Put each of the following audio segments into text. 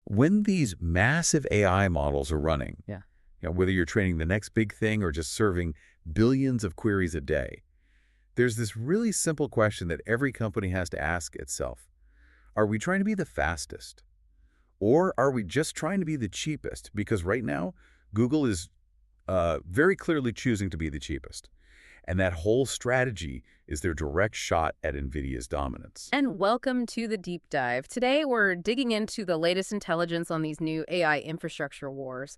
When these massive AI models are running, Yeah. whether you're training the next big thing or just serving billions of queries a day, there's this really simple question that every company has to ask itself. Are we trying to be the fastest? Or are we just trying to be the cheapest? Because right now, Google is very clearly choosing to be the cheapest. And that whole strategy is their direct shot at NVIDIA's dominance. And welcome to the deep dive. Today, we're digging into the latest intelligence on these new AI infrastructure wars.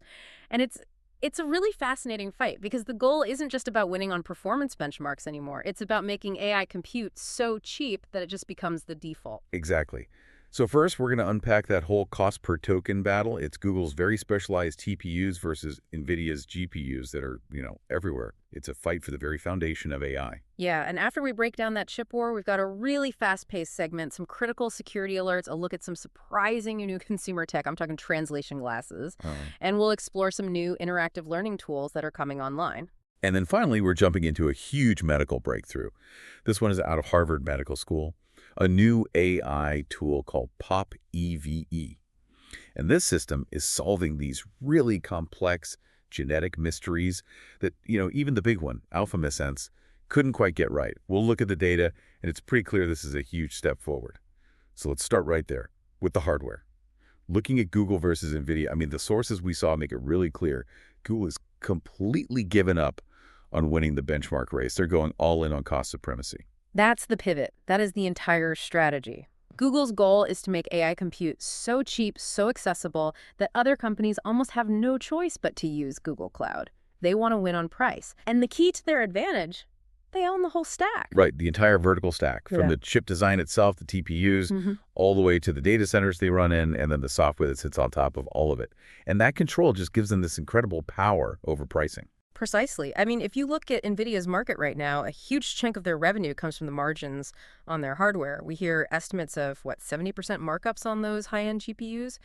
And it's a really fascinating fight because the goal isn't just about winning on performance benchmarks anymore. It's about making AI compute so cheap that it just becomes the default. Exactly. So first, we're going to unpack that whole cost per token battle. It's Google's very specialized TPUs versus NVIDIA's GPUs that are, everywhere. It's a fight for the very foundation of AI. Yeah, and after we break down that chip war, we've got a really fast-paced segment, some critical security alerts, a look at some surprising new consumer tech. I'm talking translation glasses. And we'll explore some new interactive learning tools that are coming online. And then finally, we're jumping into a huge medical breakthrough. This one is out of Harvard Medical School, a new AI tool called popEVE. And this system is solving these really complex genetic mysteries that, even the big one, AlphaMissense, couldn't quite get right. We'll look at the data, and it's pretty clear this is a huge step forward. So let's start right there with the hardware. Looking at Google versus NVIDIA, the sources we saw make it really clear. Google is completely given up on winning the benchmark race. They're going all in on cost supremacy. That's the pivot. That is the entire strategy. Google's goal is to make AI compute so cheap, so accessible, that other companies almost have no choice but to use Google Cloud. They want to win on price. And the key to their advantage, they own the whole stack. Right, the entire vertical stack, from the chip design itself, the TPUs, all the way to the data centers they run in, and then the software that sits on top of all of it. And that control just gives them this incredible power over pricing. Precisely. If you look at NVIDIA's market right now, a huge chunk of their revenue comes from the margins on their hardware. We hear estimates of, 70% markups on those high-end GPUs?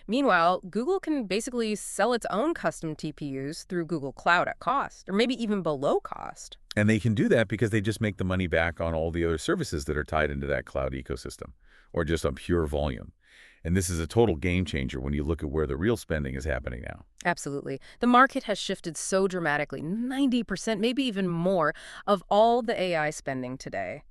Meanwhile, Google can basically sell its own custom TPUs through Google Cloud at cost, or maybe even below cost. And they can do that because they just make the money back on all the other services that are tied into that cloud ecosystem, or just on pure volume. And this is a total game changer when you look at where the real spending is happening now. Absolutely. The market has shifted so dramatically. 90%, maybe even more, of all the AI spending today.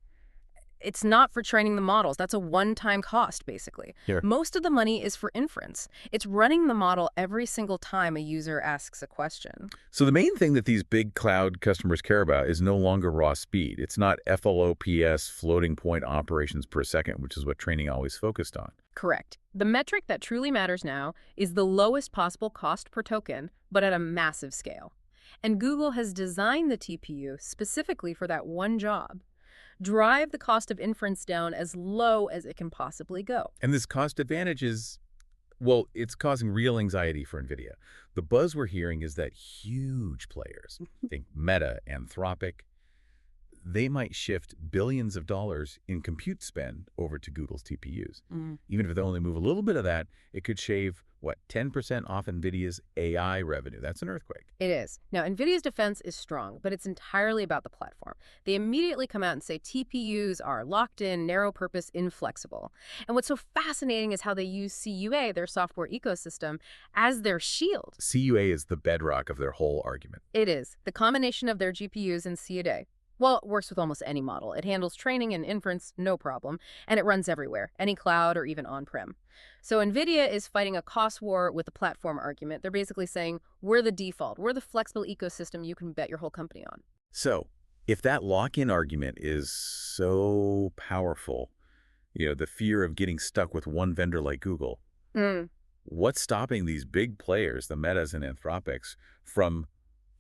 It's not for training the models. That's a one-time cost, basically. Here. Most of the money is for inference. It's running the model every single time a user asks a question. So the main thing that these big cloud customers care about is no longer raw speed. It's not FLOPS, floating point operations per second, which is what training always focused on. Correct. The metric that truly matters now is the lowest possible cost per token, but at a massive scale. And Google has designed the TPU specifically for that one job. Drive the cost of inference down as low as it can possibly go. And this cost advantage is, it's causing real anxiety for NVIDIA. The buzz we're hearing is that huge players, think Meta, Anthropic, they might shift billions of dollars in compute spend over to Google's TPUs. Even if they only move a little bit of that, it could shave, 10% off NVIDIA's AI revenue. That's an earthquake. It is. Now, NVIDIA's defense is strong, but it's entirely about the platform. They immediately come out and say TPUs are locked in, narrow purpose, inflexible. And what's so fascinating is how they use CUA, their software ecosystem, as their shield. CUA is the bedrock of their whole argument. It is. The combination of their GPUs and CUA. Well, it works with almost any model. It handles training and inference, no problem, and it runs everywhere, any cloud or even on-prem. So NVIDIA is fighting a cost war with the platform argument. They're basically saying, we're the default. We're the flexible ecosystem you can bet your whole company on. So if that lock-in argument is so powerful, the fear of getting stuck with one vendor like Google, what's stopping these big players, the Metas and Anthropics, from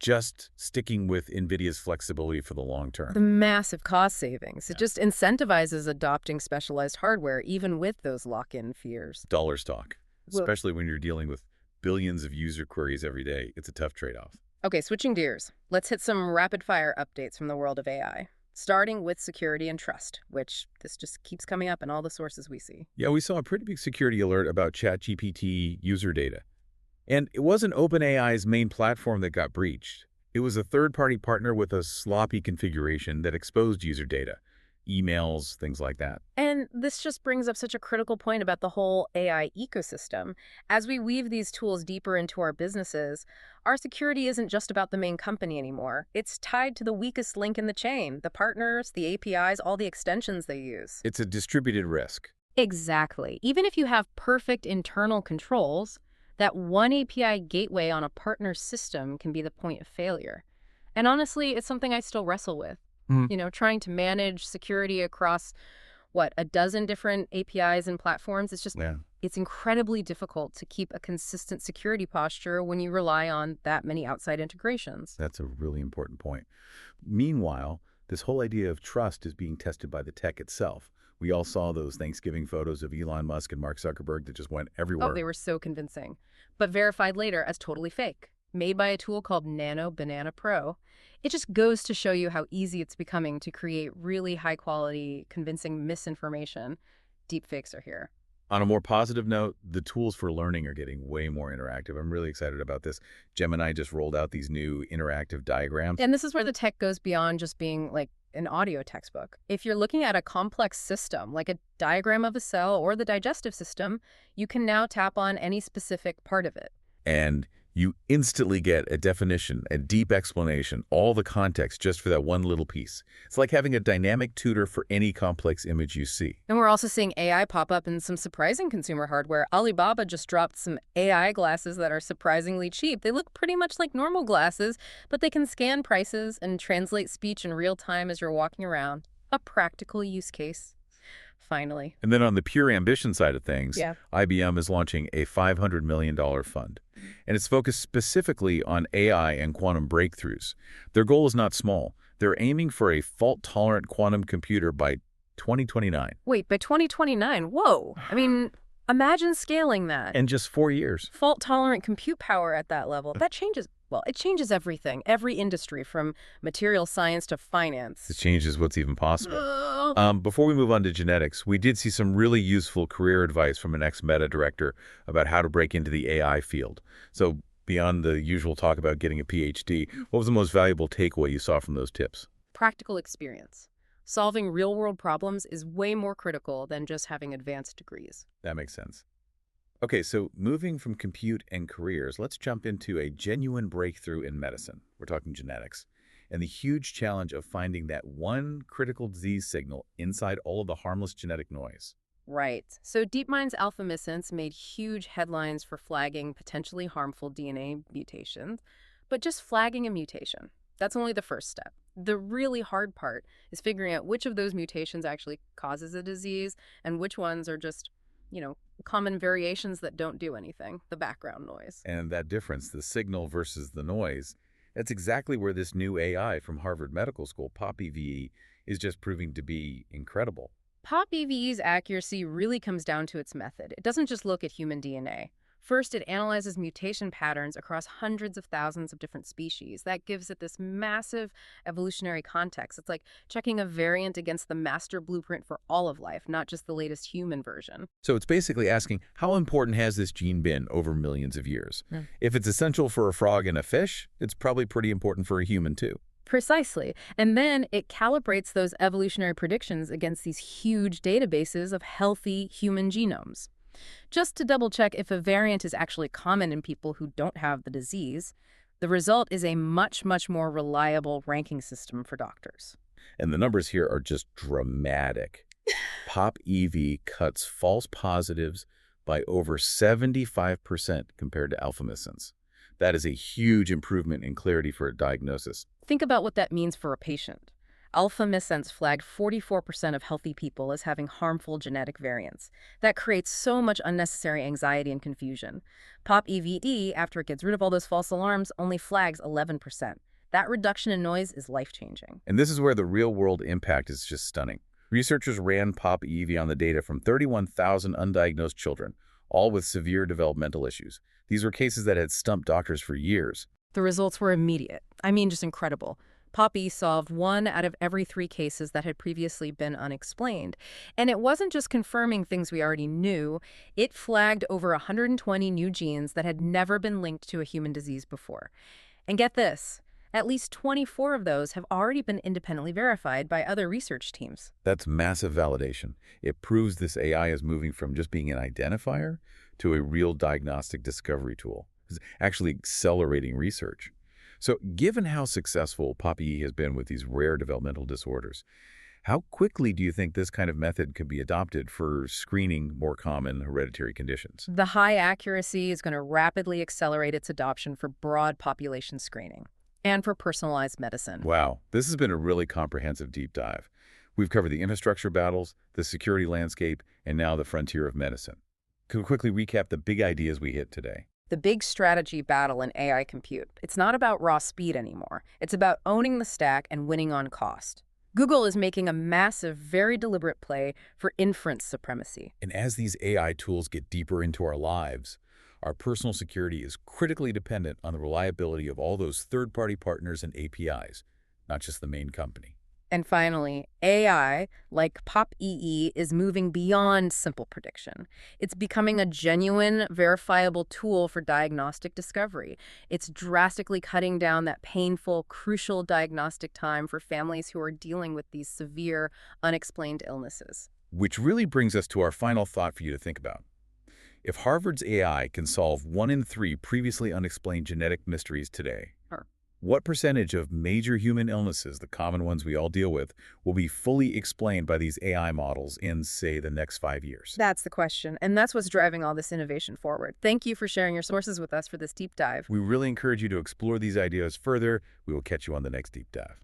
just sticking with NVIDIA's flexibility for the long term? The massive cost savings. It just incentivizes adopting specialized hardware, even with those lock-in fears. Dollar stock, especially when you're dealing with billions of user queries every day. It's a tough trade-off. Okay, switching gears. Let's hit some rapid-fire updates from the world of AI, starting with security and trust, which this just keeps coming up in all the sources we see. Yeah, we saw a pretty big security alert about ChatGPT user data. And it wasn't OpenAI's main platform that got breached. It was a third-party partner with a sloppy configuration that exposed user data. emails, things like that. And this just brings up such a critical point about the whole AI ecosystem. As we weave these tools deeper into our businesses, our security isn't just about the main company anymore. It's tied to the weakest link in the chain, the partners, the APIs, all the extensions they use. It's a distributed risk. Exactly. Even if you have perfect internal controls, that one API gateway on a partner system can be the point of failure. And honestly, it's something I still wrestle with. Trying to manage security across, a dozen different APIs and platforms. It's incredibly difficult to keep a consistent security posture when you rely on that many outside integrations. That's a really important point. Meanwhile, this whole idea of trust is being tested by the tech itself. We all saw those Thanksgiving photos of Elon Musk and Mark Zuckerberg that just went everywhere. Oh, they were so convincing, but verified later as totally fake. Made by a tool called Nano Banana Pro. It just goes to show you how easy it's becoming to create really high-quality, convincing misinformation. Deepfakes are here. On a more positive note, the tools for learning are getting way more interactive. I'm really excited about this. Gemini just rolled out these new interactive diagrams. And this is where the tech goes beyond just being like an audio textbook. If you're looking at a complex system, like a diagram of a cell or the digestive system, you can now tap on any specific part of it. And you instantly get a definition, a deep explanation, all the context just for that one little piece. It's like having a dynamic tutor for any complex image you see. And we're also seeing AI pop up in some surprising consumer hardware. Alibaba just dropped some AI glasses that are surprisingly cheap. They look pretty much like normal glasses, but they can scan prices and translate speech in real time as you're walking around. A practical use case. Finally. And then on the pure ambition side of things, Yeah. IBM is launching a $500 million fund. And it's focused specifically on AI and quantum breakthroughs. Their goal is not small. They're aiming for a fault-tolerant quantum computer by 2029. Wait, by 2029? Whoa. I mean, imagine scaling that. In just 4 years. Fault-tolerant compute power at that level. That changes, it changes everything. Every industry, from material science to finance. It changes what's even possible. Before we move on to genetics, we did see some really useful career advice from an ex-Meta director about how to break into the AI field. So beyond the usual talk about getting a PhD, what was the most valuable takeaway you saw from those tips? Practical experience. Solving real-world problems is way more critical than just having advanced degrees. That makes sense. Okay, so moving from compute and careers, let's jump into a genuine breakthrough in medicine. We're talking genetics. And the huge challenge of finding that one critical disease signal inside all of the harmless genetic noise. Right. So DeepMind's AlphaMissense made huge headlines for flagging potentially harmful DNA mutations, but just flagging a mutation. That's only the first step. The really hard part is figuring out which of those mutations actually causes a disease and which ones are just, common variations that don't do anything, the background noise. And that difference, the signal versus the noise, that's exactly where this new AI from Harvard Medical School, popEVE, is just proving to be incredible. popEVE's accuracy really comes down to its method. It doesn't just look at human DNA. First, it analyzes mutation patterns across hundreds of thousands of different species. That gives it this massive evolutionary context. It's like checking a variant against the master blueprint for all of life, not just the latest human version. So it's basically asking, how important has this gene been over millions of years? If it's essential for a frog and a fish, it's probably pretty important for a human too. Precisely. And then it calibrates those evolutionary predictions against these huge databases of healthy human genomes. Just to double-check if a variant is actually common in people who don't have the disease, the result is a much, much more reliable ranking system for doctors. And the numbers here are just dramatic. popEVE cuts false positives by over 75% compared to AlphaMissense. That is a huge improvement in clarity for a diagnosis. Think about what that means for a patient. AlphaMissense flagged 44% of healthy people as having harmful genetic variants. That creates so much unnecessary anxiety and confusion. popEVE, after it gets rid of all those false alarms, only flags 11%. That reduction in noise is life-changing. And this is where the real-world impact is just stunning. Researchers ran popEVE on the data from 31,000 undiagnosed children, all with severe developmental issues. These were cases that had stumped doctors for years. The results were immediate. I mean, just incredible. popEVE solved 1 out of every 3 cases that had previously been unexplained. And it wasn't just confirming things we already knew. It flagged over 120 new genes that had never been linked to a human disease before. And get this, At least 24 of those have already been independently verified by other research teams. That's massive validation. It proves this AI is moving from just being an identifier to a real diagnostic discovery tool. It's actually accelerating research. So given how successful popEVE has been with these rare developmental disorders, how quickly do you think this kind of method could be adopted for screening more common hereditary conditions? The high accuracy is going to rapidly accelerate its adoption for broad population screening and for personalized medicine. Wow, this has been a really comprehensive deep dive. We've covered the infrastructure battles, the security landscape, and now the frontier of medicine. Could we quickly recap the big ideas we hit today? The big strategy battle in AI compute. It's not about raw speed anymore. It's about owning the stack and winning on cost. Google is making a massive, very deliberate play for inference supremacy. And as these AI tools get deeper into our lives, our personal security is critically dependent on the reliability of all those third-party partners and APIs, not just the main company. And finally, AI, like popEVE, is moving beyond simple prediction. It's becoming a genuine, verifiable tool for diagnostic discovery. It's drastically cutting down that painful, crucial diagnostic time for families who are dealing with these severe, unexplained illnesses. Which really brings us to our final thought for you to think about. If Harvard's AI can solve 1 in 3 previously unexplained genetic mysteries today, what percentage of major human illnesses, the common ones we all deal with, will be fully explained by these AI models in, say, the next 5 years? That's the question, and that's what's driving all this innovation forward. Thank you for sharing your sources with us for this deep dive. We really encourage you to explore these ideas further. We will catch you on the next deep dive.